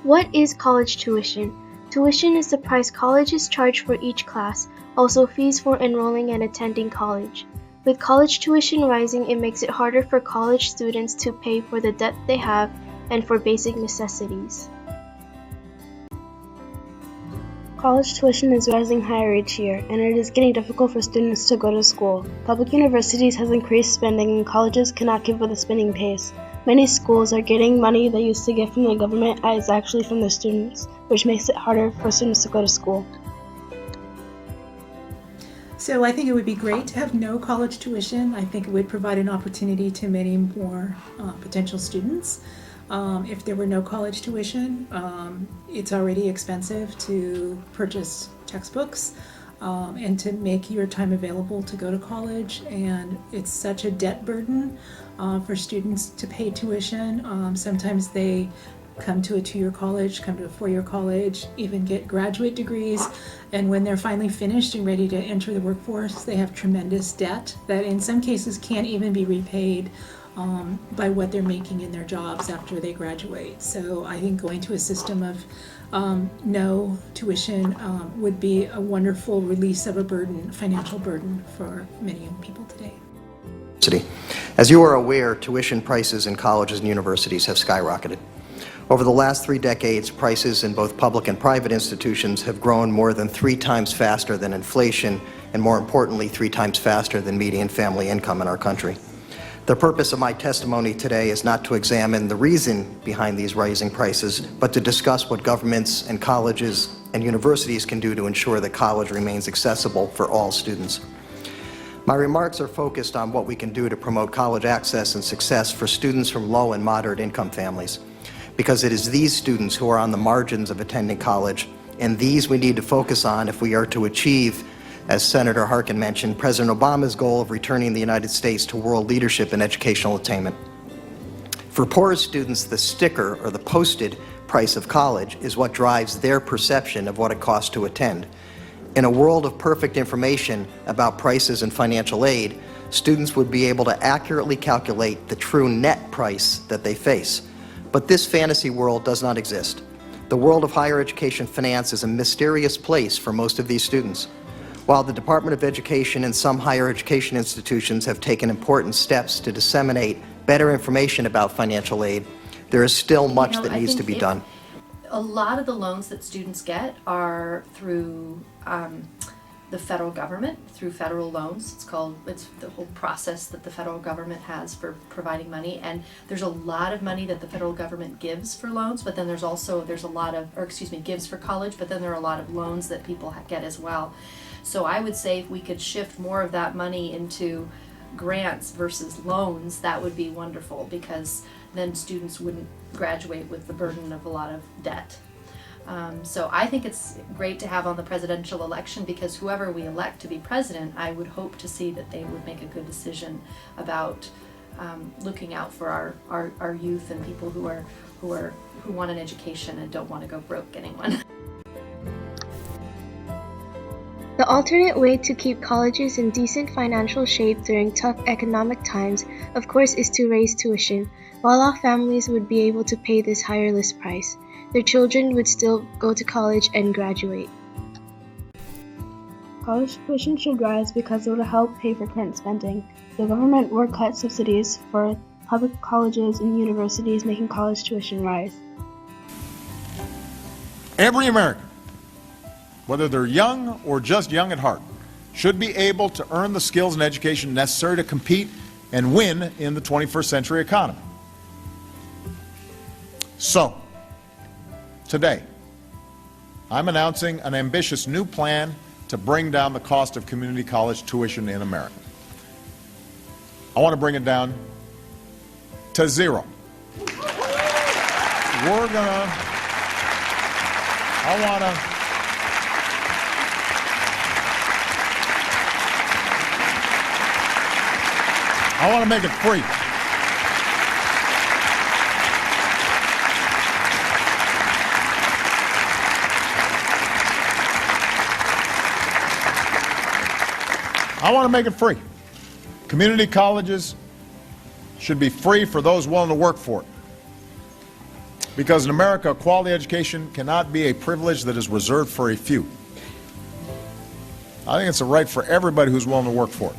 What is college tuition? Tuition is the price colleges charge for each class, also fees for enrolling and attending college. With college tuition rising, it makes it harder for college students to pay for the debt they have and for basic necessities. College tuition is rising higher each year, and it is getting difficult for students to go to school. Public universities has increased spending, and colleges cannot keep with the spending pace. Many schools are getting money they used to get from the government as actually from the students, which makes it harder for students to go to school. So I think it would be great to have no college tuition. I think it would provide an opportunity to many more potential students. If there were no college tuition, it's already expensive to purchase textbooks and to make your time available to go to college, and it's such a debt burden for students to pay tuition. Sometimes they come to a 2-year college, come to a 4-year college, even get graduate degrees, and when they're finally finished and ready to enter the workforce, they have tremendous debt that in some cases can't even be repaid by what they're making in their jobs after they graduate. So I think going to a system of no tuition would be a wonderful release of a burden, financial burden for many young people today. As you are aware, tuition prices in colleges and universities have skyrocketed. Over the last 3 decades, prices in both public and private institutions have grown more than 3 times faster than inflation, and more importantly, 3 times faster than median family income in our country. The purpose of my testimony today is not to examine the reason behind these rising prices, but to discuss what governments and colleges and universities can do to ensure that college remains accessible for all students. My remarks are focused on what we can do to promote college access and success for students from low and moderate income families, because it is these students who are on the margins of attending college, and these we need to focus on if we are to achieve, as Senator Harkin mentioned, President Obama's goal of returning the United States to world leadership in educational attainment. For poor students, the sticker or the posted price of college is what drives their perception of what it costs to attend. In a world of perfect information about prices and financial aid, students would be able to accurately calculate the true net price that they face. But this fantasy world does not exist. The world of higher education finance is a mysterious place for most of these students. While the Department of Education and some higher education institutions have taken important steps to disseminate better information about financial aid, there is still much that needs to be done. A lot of the loans that students get are through the federal government, through federal loans. It's the whole process that the federal government has for providing money, and there's a lot of money that the federal government gives for loans, but then there's a lot of, gives for college, but then there are a lot of loans that people get as well. So I would say if we could shift more of that money into grants versus loans, that would be wonderful, because then students wouldn't graduate with the burden of a lot of debt. So I think it's great to have on the presidential election, because whoever we elect to be president, I would hope to see that they would make a good decision about looking out for our youth and people who want an education and don't want to go broke getting one. The alternate way to keep colleges in decent financial shape during tough economic times, of course, is to raise tuition. Well-off families would be able to pay this higher list price. Their children would still go to college and graduate. College tuition should rise because it will help pay for current spending. The government will cut subsidies for public colleges and universities, making college tuition rise. Every American, whether they're young or just young at heart, should be able to earn the skills and education necessary to compete and win in the 21st century economy. So, today, I'm announcing an ambitious new plan to bring down the cost of community college tuition in America. I want to bring it down to 0. I want to make it free. I want to make it free. Community colleges should be free for those willing to work for it. Because in America, quality education cannot be a privilege that is reserved for a few. I think it's a right for everybody who's willing to work for it.